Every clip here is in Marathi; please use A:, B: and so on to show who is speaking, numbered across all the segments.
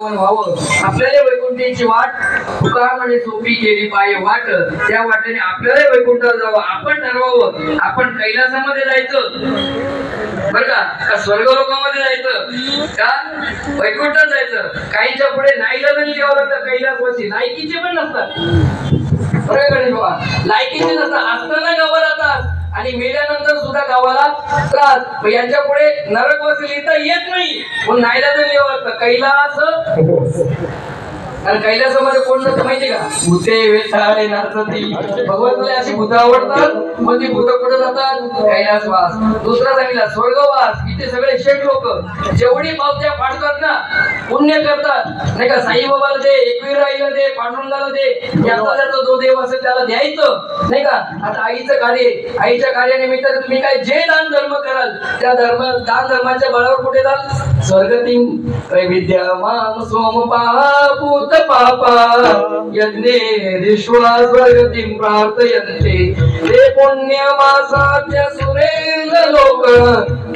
A: आपल्याला वैकुंठाची वाट तुका म्हणे सोपी केली पाहिजे वाट त्या वाटेने आपल्याला वैकुंठावर जावं आपण ठरवावं आपण कैलासामध्ये जायचं बरं का स्वर्ग लोकांमध्ये जायचं का वैकुंठात जायचं काहींच्या पुढे नाईलाजाने जेव्हा लागतं कैलासवासी लायकीचे पण नसतात बरं गणेश बाबा लायकीचे नसतात असताना गावाला जातात आणि मेल्यानंतर सुद्धा गावाला त्रास यांच्या पुढे नरकवासी लिहिता येत नाही पण नाईलाजाने जेव्हा लागतं कैलास आणि कैलासामध्ये कोण नसतं माहिती का भूते वेताळे नाचती भगवंताला अशी भूत आवडतात मग ती भूत कुठे जातात कैलासवास दुसरा सांगितला स्वर्गवास इथे सगळे शेठ लोक जेवढी पावत्या पाडतात ना पुण्य करतात नाही का साईबाबाला दे एकविराईला दे पांडुरंगाला दे याचा जो देव असेल त्याला द्यायचं नाही का आता आईचं कार्य आईच्या कार्यानिमित्त तुम्ही काय जे दान धर्म कराल त्या दान धर्माच्या बळावर कुठे जाल स्वर्गती विद्यमान सोम पापूत पापा यज्ञे विश्वास्वर्गतीं प्रार्थयन्ते ते पुण्यमासाद्य सुरेंद्र लोक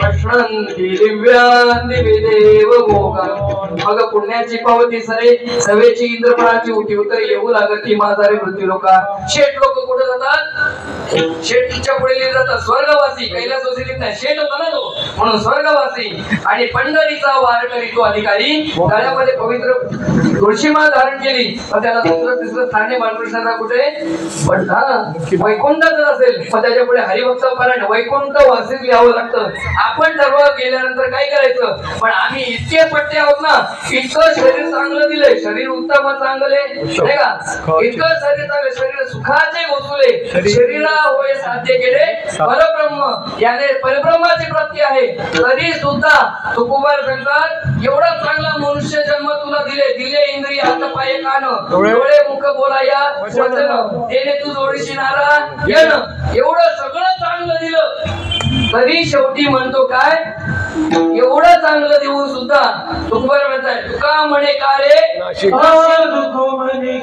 A: पश्यन्ति दिव्यान् दिविदेव भोगान् मग पुण्याची पावती सरे सवेची इंद्रपणाची उठी उतर येऊ लागती माझारे वृत्ती लोका शेठ लोक कुठे जातात शेठच्या पुढे जातात स्वर्गवासी कैलासवासी लिहित नाही शेठ होता ना तो म्हणून स्वर्गवासी आणि पंढरीचा वारकरी तो अधिकारी गळ्यामध्ये पवित्र तुळशीमाळ धारण केली पण त्याला दुसरं तिसरं स्थाने बालकृष्णाला कुठे पण वैकुंठात असेल पण त्याच्या पुढे हरिभक्त पारायण वैकुंठ वासीच लिहावं लागतं आपण ठरवलं गेल्यानंतर काय करायचं पण आम्ही इतके पट्टे आहोत ना इतकं शरीर चांगलं दिलंय शरीर उत्तम चांगले नाही का इतकं शरीर चांगले शरीर सुखाचे घोसले शरीरा होय साध्य केले परब्रह्म याने परब्रह्माची प्राप्ती आहे तरी सुद्धा तुकोबार सांगतात एवढा चांगला मनुष्य जन्म तुला दिले इंद्रिय हात पाय कान डोळे मुख बोलाया वचन त्याने तू जोडीशी नारायण एवढं सगळं चांगलं दिलं तरी शेवटी म्हणतो काय एवढं चांगलं देऊन सुद्धा तुकोबार म्हणताय तुका म्हणे का रे म्हणे